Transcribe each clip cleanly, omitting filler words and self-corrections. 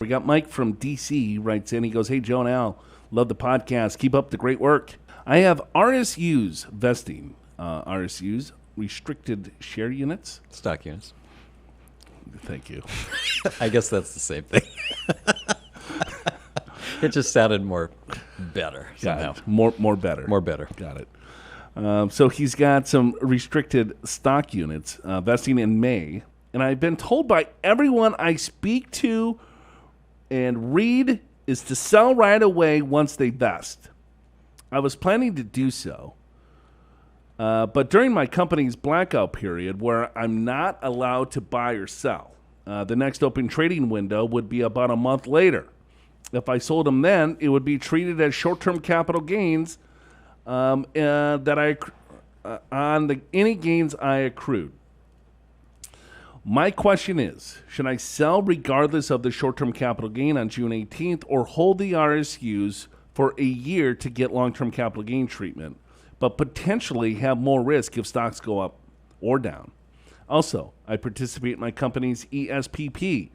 We got Mike from DC. He writes in. He goes, "Hey, Joe and Al, love the podcast. Keep up the great work. I have RSUs vesting. RSUs, restricted share units. Stock units. Thank you. I guess that's the same thing. It just sounded more better somehow. More better. More better. Got it. So he's got some restricted stock units vesting in May. And I've been told by everyone I speak to and read is to sell right away once they vest. I was planning to do so. But during my company's blackout period where I'm not allowed to buy or sell, the next open trading window would be about a month later. If I sold them then, it would be treated as short-term capital gains any gains I accrued. My question is, should I sell regardless of the short-term capital gain on June 18th or hold the RSUs for a year to get long-term capital gain treatment, but potentially have more risk if stocks go up or down? Also, I participate in my company's ESPP.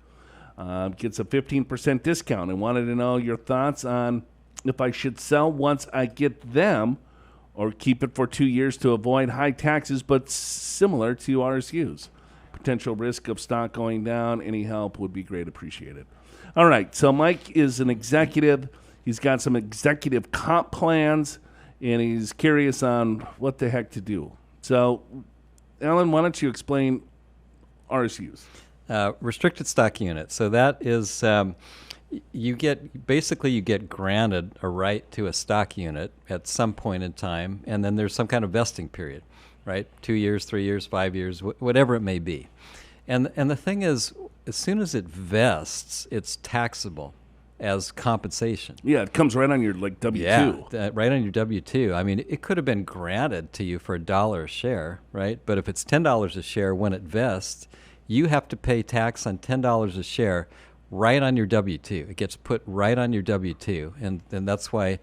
Gets a 15% discount. I wanted to know your thoughts on if I should sell once I get them or keep it for 2 years to avoid high taxes, but similar to RSUs. Potential risk of stock going down. Any help would be great appreciated. All right, so Mike is an executive. He's got some executive comp plans, and he's curious on what the heck to do. So, Alan, why don't you explain RSUs? Restricted stock unit. So that is, you get granted a right to a stock unit at some point in time, and then there's some kind of vesting period, right? 2 years, 3 years, 5 years, whatever it may be. And the thing is, as soon as it vests, it's taxable as compensation. Yeah, it comes right on your W-2. Yeah, right on your W-2. I mean, it could have been granted to you for $1 a share, right? But if it's $10 a share when it vests, you have to pay tax on $10 a share right on your W-2. It gets put right on your W-2. And that's why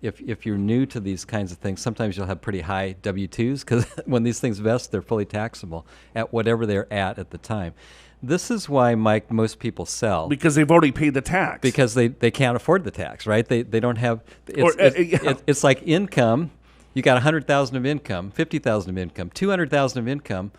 if you're new to these kinds of things, sometimes you'll have pretty high W-2s because when these things vest, they're fully taxable at whatever they're at the time. This is why, Mike, most people sell. Because they've already paid the tax. Because they can't afford the tax, right? They don't have – it's like income. You got $100,000 of income, $50,000 of income, $200,000 of income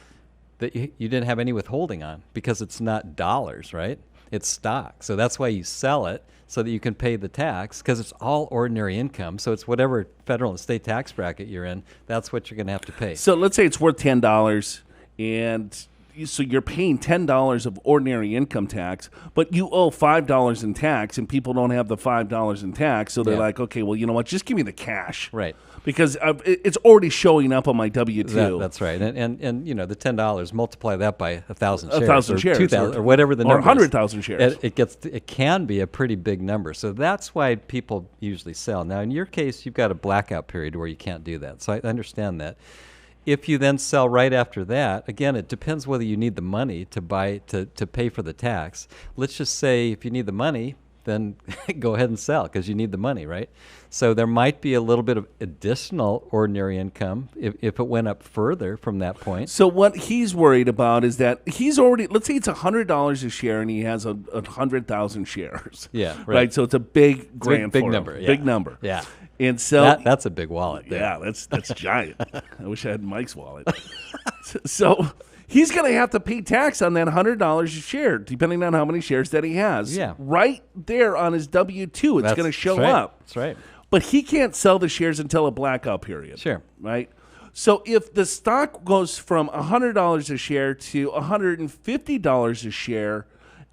that you didn't have any withholding on because it's not dollars, right? It's stock. So that's why you sell it so that you can pay the tax because it's all ordinary income. So it's whatever federal and state tax bracket you're in, that's what you're going to have to pay. So let's say it's worth $10 and so you're paying $10 of ordinary income tax, but you owe $5 in tax and people don't have the $5 in tax. So they're like, okay, well, you know what? Just give me the cash. Right. Because it's already showing up on my W-2. That's right. And you know, the $10, multiply that by 1,000 shares. 1,000 shares. 2,000 or whatever the number is. Or 100,000 shares. It can be a pretty big number. So that's why people usually sell. Now, in your case, you've got a blackout period where you can't do that. So I understand that. If you then sell right after that, again, it depends whether you need the money to buy to pay for the tax. Let's just say if you need the money, then go ahead and sell because you need the money, right? So there might be a little bit of additional ordinary income if it went up further from that point. So what he's worried about is that he's already, let's say it's $100 a share and he has 100,000 shares. Yeah, right. So it's a big grant big for number. him. Yeah. Big number. Yeah. And so that's a big wallet. There. Yeah, that's giant. I wish I had Mike's wallet. So he's going to have to pay tax on that $100 a share, depending on how many shares that he has. Yeah. Right there on his W-2, it's going to show up. That's right. But he can't sell the shares until a blackout period. Sure. Right? So if the stock goes from $100 a share to $150 a share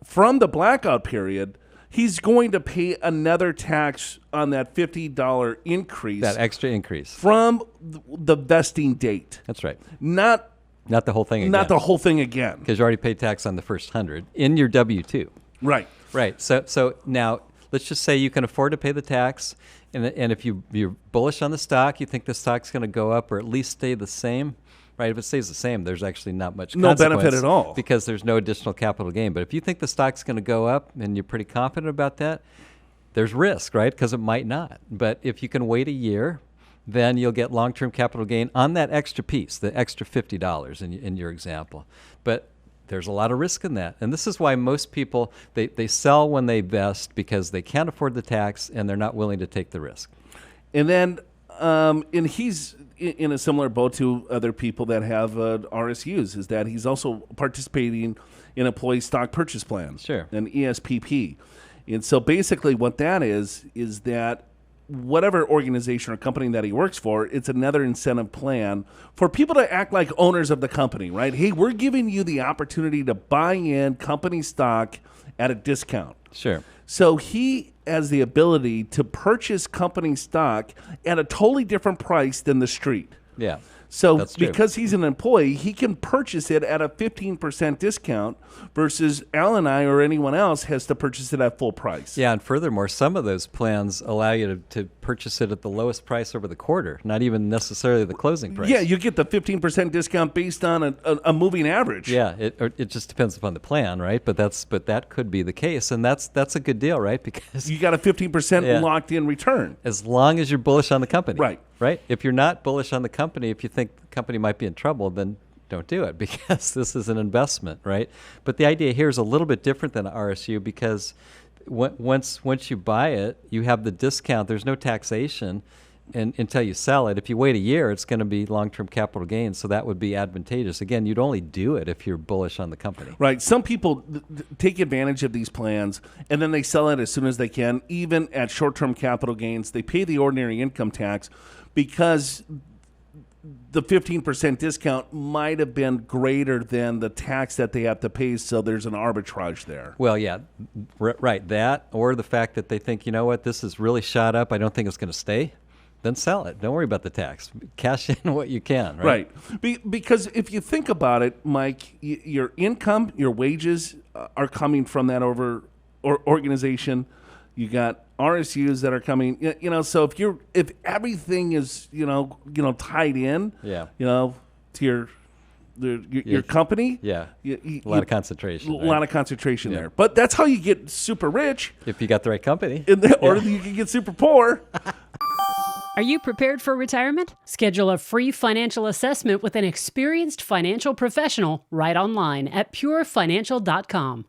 from the blackout period, he's going to pay another tax on that $50 increase. That extra increase. From the vesting date. That's right. Not the whole thing again. Not the whole thing again. Because you already paid tax on the first 100 in your W-2. Right. Right. So now let's just say you can afford to pay the tax, and if you're bullish on the stock, you think the stock's going to go up or at least stay the same. Right, if it stays the same, there's actually not much no benefit at all because there's no additional capital gain. But if you think the stock's going to go up and you're pretty confident about that, there's risk, right? Because it might not. But if you can wait a year, then you'll get long-term capital gain on that extra piece, the extra $50 in your example. But there's a lot of risk in that. And this is why most people, they sell when they vest because they can't afford the tax and they're not willing to take the risk. And then, and he's in a similar boat to other people that have RSUs, is that he's also participating in employee stock purchase plans, Sure, an ESPP. And so basically what that is that whatever organization or company that he works for, it's another incentive plan for people to act like owners of the company, right? Hey, we're giving you the opportunity to buy in company stock at a discount. sure. So he has the ability to purchase company stock at a totally different price than the street. Yeah. So That's true. because he's an employee, he can purchase it at a 15% discount versus Al and I or anyone else has to purchase it at full price. Yeah, and furthermore, some of those plans allow you to purchase it at the lowest price over the quarter, not even necessarily the closing price. Yeah, you get the 15% discount based on a moving average. Yeah, it just depends upon the plan, right? But that could be the case, and that's a good deal, right? Because You got a 15% Yeah. locked in return. as long as you're bullish on the company, Right. Right. If you're not bullish on the company, if you think the company might be in trouble, then don't do it because this is an investment, right? But the idea here is a little bit different than RSU because once you buy it, you have the discount. There's no taxation until you sell it. If you wait a year, it's going to be long-term capital gains, so that would be advantageous. Again, you'd only do it if you're bullish on the company. Right. Some people take advantage of these plans and then they sell it as soon as they can, even at short-term capital gains. They pay the ordinary income tax because the 15% discount might have been greater than the tax that they have to pay, so there's an arbitrage there. Well, yeah, right. That or the fact that they think, you know what, this is really shot up. I don't think it's going to stay. Then sell it. Don't worry about the tax. Cash in what you can, right? Because if you think about it, Mike, your income, your wages are coming from that organization. You got RSUs that are coming. So if everything is tied in, Yeah. To your company, Yeah. A lot of concentration. A lot of concentration there. But that's how you get super rich, If you got the right company. or you can get super poor. Are you prepared for retirement? Schedule a free financial assessment with an experienced financial professional right online at purefinancial.com.